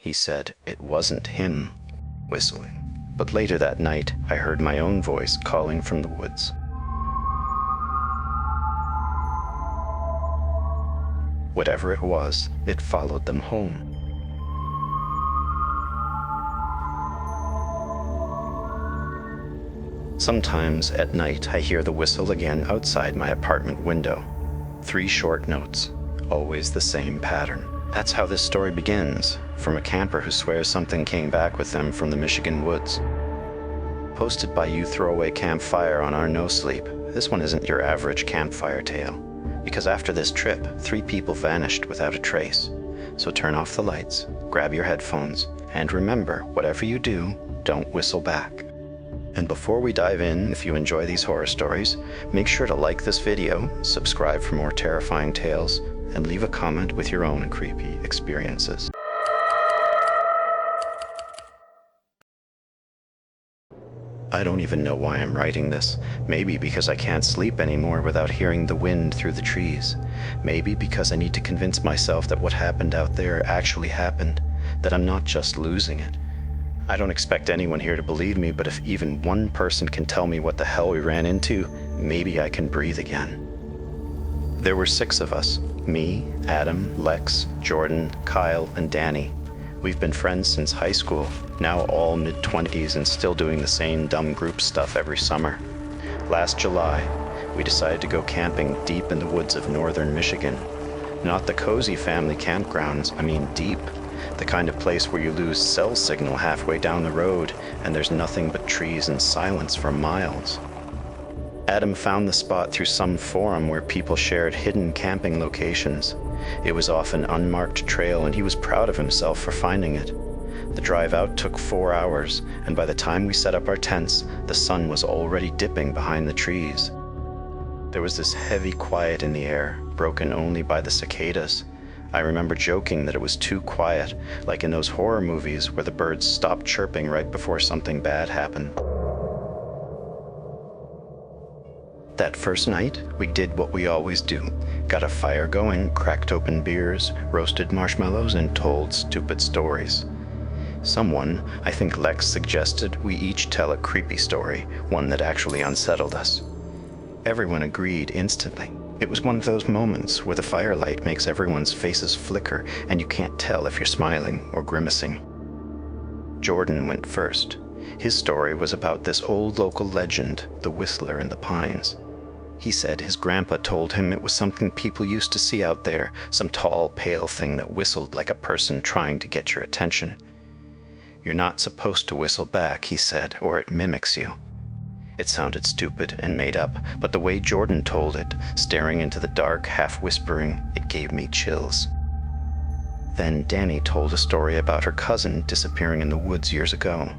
He said it wasn't him whistling. But later that night, I heard my own voice calling from the woods. Whatever it was, it followed them home. Sometimes at night, I hear the whistle again outside my apartment window. 3 short notes, always the same pattern. That's how this story begins, from a camper who swears something came back with them from the Michigan woods. Posted by You Throwaway Campfire on our No Sleep, this one isn't your average campfire tale, because after this trip, 3 people vanished without a trace. So turn off the lights, grab your headphones, and remember, whatever you do, don't whistle back. And before we dive in, if you enjoy these horror stories, make sure to like this video, subscribe for more terrifying tales, and leave a comment with your own creepy experiences. I don't even know why I'm writing this. Maybe because I can't sleep anymore without hearing the wind through the trees. Maybe because I need to convince myself that what happened out there actually happened, that I'm not just losing it. I don't expect anyone here to believe me, but if even one person can tell me what the hell we ran into, maybe I can breathe again. There were 6 of us. Me, Adam, Lex, Jordan, Kyle, and Danny. We've been friends since high school, now all mid-20s and still doing the same dumb group stuff every summer. Last July, we decided to go camping deep in the woods of northern Michigan. Not the cozy family campgrounds, I mean deep. The kind of place where you lose cell signal halfway down the road and there's nothing but trees and silence for miles. Adam found the spot through some forum where people shared hidden camping locations. It was off an unmarked trail and he was proud of himself for finding it. The drive out took 4 hours, and by the time we set up our tents, the sun was already dipping behind the trees. There was this heavy quiet in the air, broken only by the cicadas. I remember joking that it was too quiet, like in those horror movies where the birds stop chirping right before something bad happened. That first night, we did what we always do. Got a fire going, cracked open beers, roasted marshmallows, and told stupid stories. Someone, I think Lex, suggested we each tell a creepy story, one that actually unsettled us. Everyone agreed instantly. It was one of those moments where the firelight makes everyone's faces flicker and you can't tell if you're smiling or grimacing. Jordan went first. His story was about this old local legend, the Whistler in the Pines. He said his grandpa told him it was something people used to see out there, some tall, pale thing that whistled like a person trying to get your attention. You're not supposed to whistle back, he said, or it mimics you. It sounded stupid and made up, but the way Jordan told it, staring into the dark, half whispering, it gave me chills. Then Danny told a story about her cousin disappearing in the woods years ago.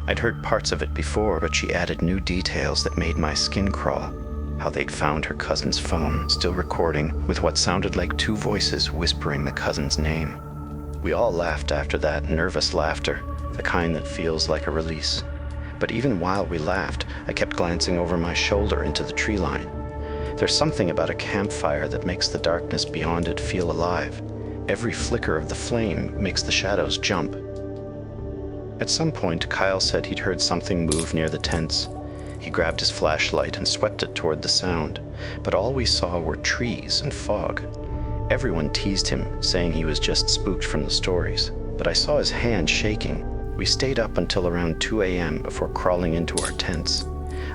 I'd heard parts of it before, but she added new details that made my skin crawl. How they'd found her cousin's phone, still recording, with what sounded like 2 voices whispering the cousin's name. We all laughed after that, nervous laughter, the kind that feels like a release. But even while we laughed, I kept glancing over my shoulder into the tree line. There's something about a campfire that makes the darkness beyond it feel alive. Every flicker of the flame makes the shadows jump. At some point, Kyle said he'd heard something move near the tents. He grabbed his flashlight and swept it toward the sound, but all we saw were trees and fog. Everyone teased him, saying he was just spooked from the stories, but I saw his hand shaking. We stayed up until around 2 a.m. before crawling into our tents.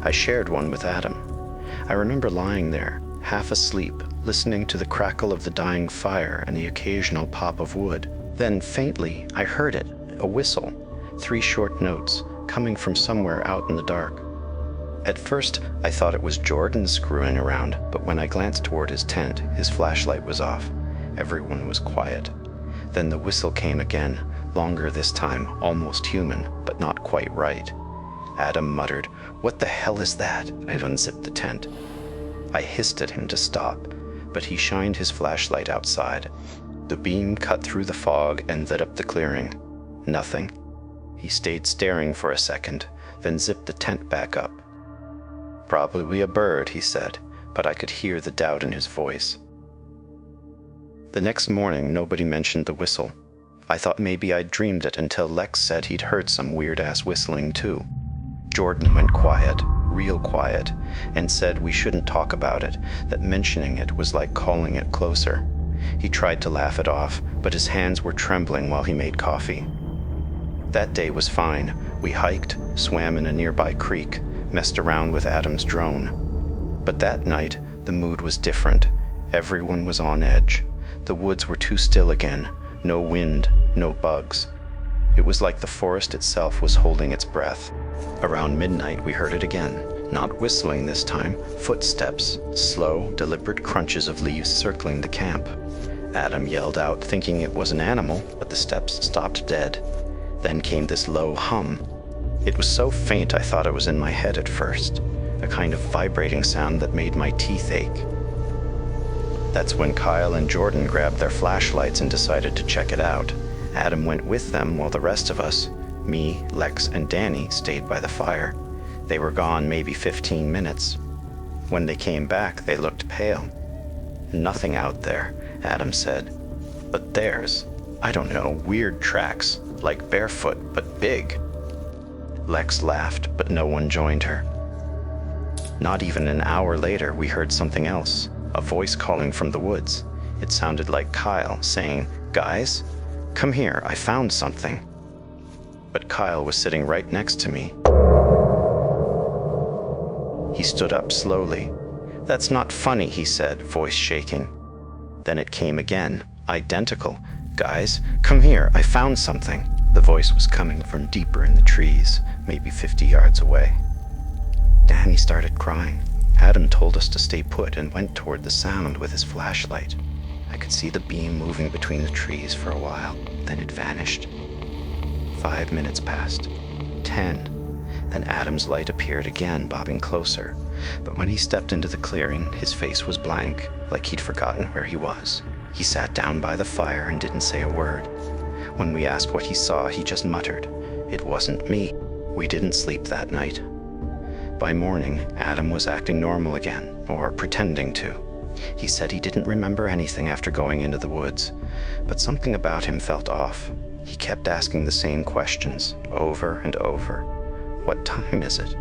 I shared one with Adam. I remember lying there, half asleep, listening to the crackle of the dying fire and the occasional pop of wood. Then, faintly, I heard it, a whistle, 3 short notes, coming from somewhere out in the dark. At first, I thought it was Jordan screwing around, but when I glanced toward his tent, his flashlight was off. Everyone was quiet. Then the whistle came again, longer this time, almost human, but not quite right. Adam muttered, "What the hell is that?" I'd unzipped the tent. I hissed at him to stop, but he shined his flashlight outside. The beam cut through the fog and lit up the clearing. Nothing. He stayed staring for a second, then zipped the tent back up. "Probably a bird," he said, but I could hear the doubt in his voice. The next morning, nobody mentioned the whistle. I thought maybe I'd dreamed it until Lex said he'd heard some weird-ass whistling too. Jordan went quiet, real quiet, and said we shouldn't talk about it, that mentioning it was like calling it closer. He tried to laugh it off, but his hands were trembling while he made coffee. That day was fine. We hiked, swam in a nearby creek, messed around with Adam's drone. But that night, the mood was different. Everyone was on edge. The woods were too still again. No wind, no bugs. It was like the forest itself was holding its breath. Around midnight, we heard it again. Not whistling this time, footsteps, slow, deliberate crunches of leaves circling the camp. Adam yelled out, thinking it was an animal, but the steps stopped dead. Then came this low hum. It was so faint I thought it was in my head at first, a kind of vibrating sound that made my teeth ache. That's when Kyle and Jordan grabbed their flashlights and decided to check it out. Adam went with them while the rest of us, me, Lex, and Danny, stayed by the fire. They were gone maybe 15 minutes. When they came back, they looked pale. Nothing out there, Adam said. But there's, I don't know, weird tracks, like barefoot, but big. Lex laughed, but no one joined her. Not even an hour later, we heard something else, a voice calling from the woods. It sounded like Kyle saying, "Guys, come here, I found something." But Kyle was sitting right next to me. He stood up slowly. "That's not funny," he said, voice shaking. Then it came again, identical. "Guys, come here, I found something." The voice was coming from deeper in the trees, maybe 50 yards away. Danny started crying. Adam told us to stay put and went toward the sound with his flashlight. I could see the beam moving between the trees for a while, then it vanished. 5 minutes passed. 10. Then Adam's light appeared again, bobbing closer. But when he stepped into the clearing, his face was blank, like he'd forgotten where he was. He sat down by the fire and didn't say a word. When we asked what he saw, he just muttered, "It wasn't me." We didn't sleep that night. By morning, Adam was acting normal again, or pretending to. He said he didn't remember anything after going into the woods, but something about him felt off. He kept asking the same questions, over and over. "What time is it?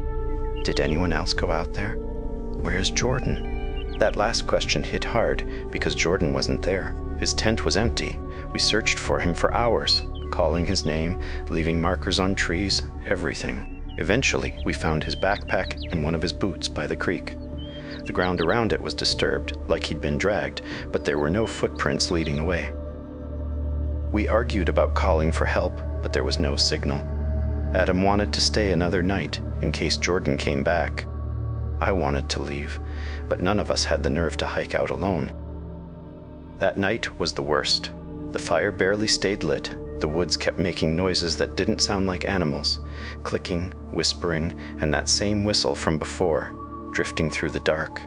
Did anyone else go out there? Where's Jordan?" That last question hit hard because Jordan wasn't there. His tent was empty. We searched for him for hours, calling his name, leaving markers on trees, everything. Eventually, we found his backpack and one of his boots by the creek. The ground around it was disturbed, like he'd been dragged, but there were no footprints leading away. We argued about calling for help, but there was no signal. Adam wanted to stay another night, in case Jordan came back. I wanted to leave, but none of us had the nerve to hike out alone. That night was the worst. The fire barely stayed lit. The woods kept making noises that didn't sound like animals, clicking, whispering, and that same whistle from before, drifting through the dark.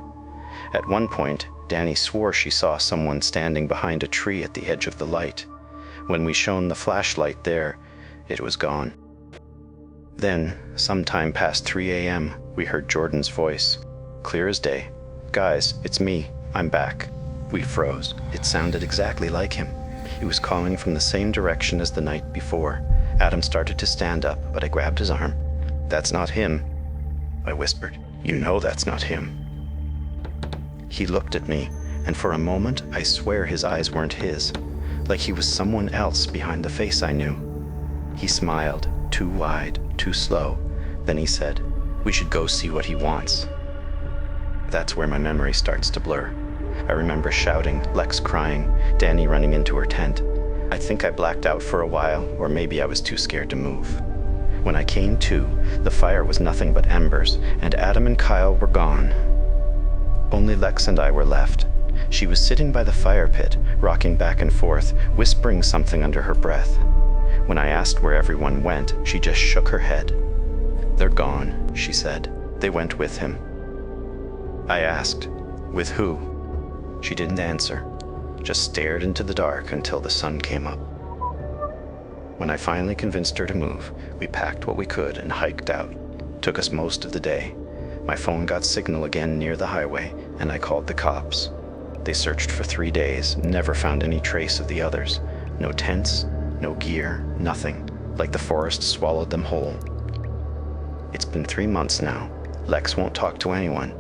At one point, Danny swore she saw someone standing behind a tree at the edge of the light. When we shone the flashlight there, it was gone. Then, sometime past 3 a.m., we heard Jordan's voice, clear as day. "Guys, it's me. I'm back." We froze. It sounded exactly like him. He was calling from the same direction as the night before. Adam started to stand up, but I grabbed his arm. "That's not him," I whispered. "You know that's not him." He looked at me, and for a moment I swear his eyes weren't his, like he was someone else behind the face I knew. He smiled, too wide, too slow. Then he said, "We should go see what he wants." That's where my memory starts to blur. I remember shouting, Lex crying, Danny running into her tent. I think I blacked out for a while, or maybe I was too scared to move. When I came to, the fire was nothing but embers, and Adam and Kyle were gone. Only Lex and I were left. She was sitting by the fire pit, rocking back and forth, whispering something under her breath. When I asked where everyone went, she just shook her head. "They're gone," she said. "They went with him." I asked, "With who?" She didn't answer, just stared into the dark until the sun came up. When I finally convinced her to move, we packed what we could and hiked out. Took us most of the day. My phone got signal again near the highway, and I called the cops. They searched for 3 days, never found any trace of the others. No tents, No gear, nothing, like the forest swallowed them whole. It's been 3 months now. Lex won't talk to anyone.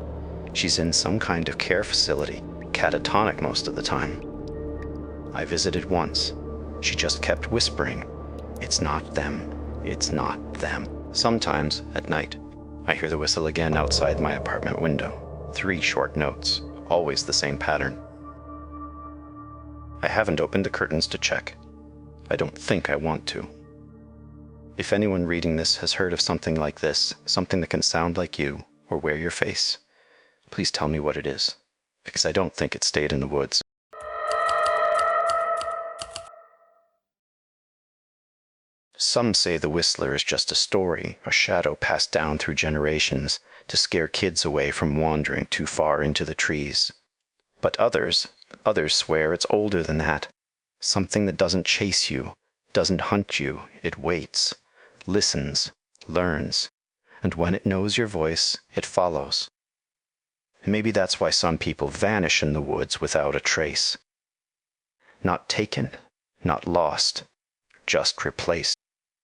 She's in some kind of care facility, catatonic most of the time. I visited once. She just kept whispering, "It's not them. It's not them." Sometimes, at night, I hear the whistle again outside my apartment window. 3 short notes, always the same pattern. I haven't opened the curtains to check. I don't think I want to. If anyone reading this has heard of something like this, something that can sound like you or wear your face, please tell me what it is, because I don't think it stayed in the woods. Some say the whistler is just a story, a shadow passed down through generations to scare kids away from wandering too far into the trees. But others swear it's older than that. Something that doesn't chase you, doesn't hunt you, it waits, listens, learns, and when it knows your voice, it follows. Maybe that's why some people vanish in the woods without a trace. Not taken, not lost, just replaced.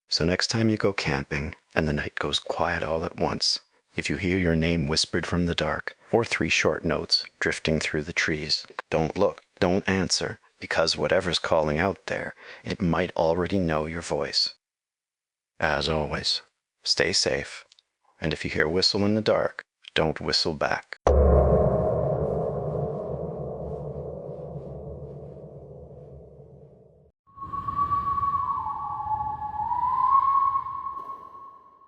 So next time you go camping and the night goes quiet all at once, if you hear your name whispered from the dark, or 3 short notes drifting through the trees, don't look, don't answer, because whatever's calling out there, it might already know your voice. As always, stay safe, and if you hear a whistle in the dark, don't whistle back.